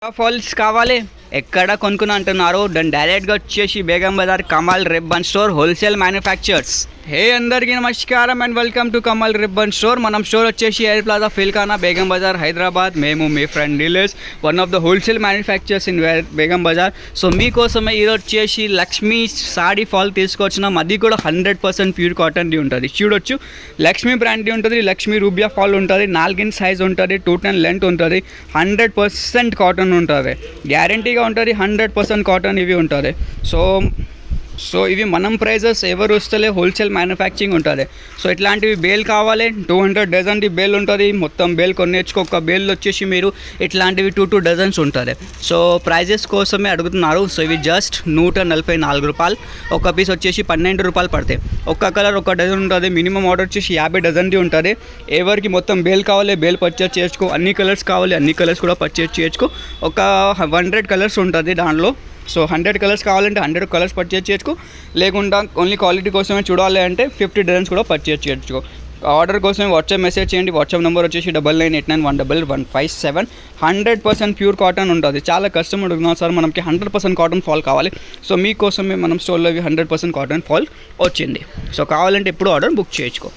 Falls కావాలి ఎక్కడ కొనుక్కుని అంటున్నారు దాన్ని డైరెక్ట్గా వచ్చేసి Begum Bazar Kamal ribbon store wholesale manufacturers. Hey అందరికీ నమస్కారం and welcome to Kamal ribbon store. మనం స్టోర్ వచ్చేసి ఎయిర్ ప్లాజా ఫిల్ఖానా బేగం బజార్ హైదరాబాద్. మేము మీ friend dealers, one of the wholesale manufacturers in Begum Bazar. So మీకోసమే ఈరోజు వచ్చేసి లక్ష్మీ సాడీ ఫాల్ తీసుకొచ్చినాం. అది కూడా 100% ప్యూర్ కాటన్ది ఉంటుంది. చూడొచ్చు, లక్ష్మీ బ్రాండ్ది ఉంటుంది, లక్ష్మీ రూబియా ఫాల్ ఉంటుంది, 4 ఇంచ్ సైజ్ ఉంటుంది, 210 లెంత్ ఉంటుంది, 100% కాటన్ ఉంటుంది, గ్యారంటీగా ఉంటుంది. 100% కాటన్ ఇవి ఉంటుంది. సో ఇవి మనం ప్రైజెస్ ఎవరు వస్తలే హోల్సేల్ మ్యానుఫ్యాక్చరింగ్ ఉంటుంది. సో ఇట్లాంటివి బేల్ కావాలి 200 డజన్ది బేల్ ఉంటుంది. మొత్తం బేల్ కొనేచ్చుకో, ఒక బేల్ వచ్చేసి మీరు ఇట్లాంటివి 2 డజన్స్ ఉంటుంది. సో ప్రైజెస్ కోసమే అడుగుతున్నారు. సో ఇవి జస్ట్ 144 రూపాయలు. ఒక పీస్ వచ్చేసి 12 రూపాయలు పడతాయి. ఒక్క కలర్ ఒక డజన్ ఉంటుంది. మినిమం ఆర్డర్ వచ్చేసి 50 డజన్ది ఉంటుంది. ఎవరికి మొత్తం బేల్ కావాలి బేల్ పర్చేస్ చేసుకో, అన్ని కలర్స్ కావాలి అన్ని కలర్స్ కూడా పర్చేస్ చేసుకో. ఒక 100 కలర్స్ ఉంటుంది దాంట్లో. సో 100 కలర్స్ కావాలంటే 100 కలర్స్ పర్చేస్ చేసుకో, లేకుండా ఓన్లీ క్వాలిటీ కోసమే చూడాలి అంటే 50 డజన్స్ కూడా పర్చేస్ చేసుకో. ఆర్డర్ కోసమే వాట్సాప్ మెసేజ్ చేయండి. వాట్సాప్ నెంబర్ వచ్చేసి 9989111157. 100% ప్యూర్ కాటన్ ఉంటుంది. చాలా కస్టమర్ అడుగుతున్నారు సార్ మనకి 100% కాటన్ ఫాల్ కావాలి. సో మీకోసమే మనం స్టోర్లో 100% కాటన్ ఫాల్ వచ్చింది. సో కావాలంటే ఎప్పుడు ఆర్డర్ బుక్ చేసుకో.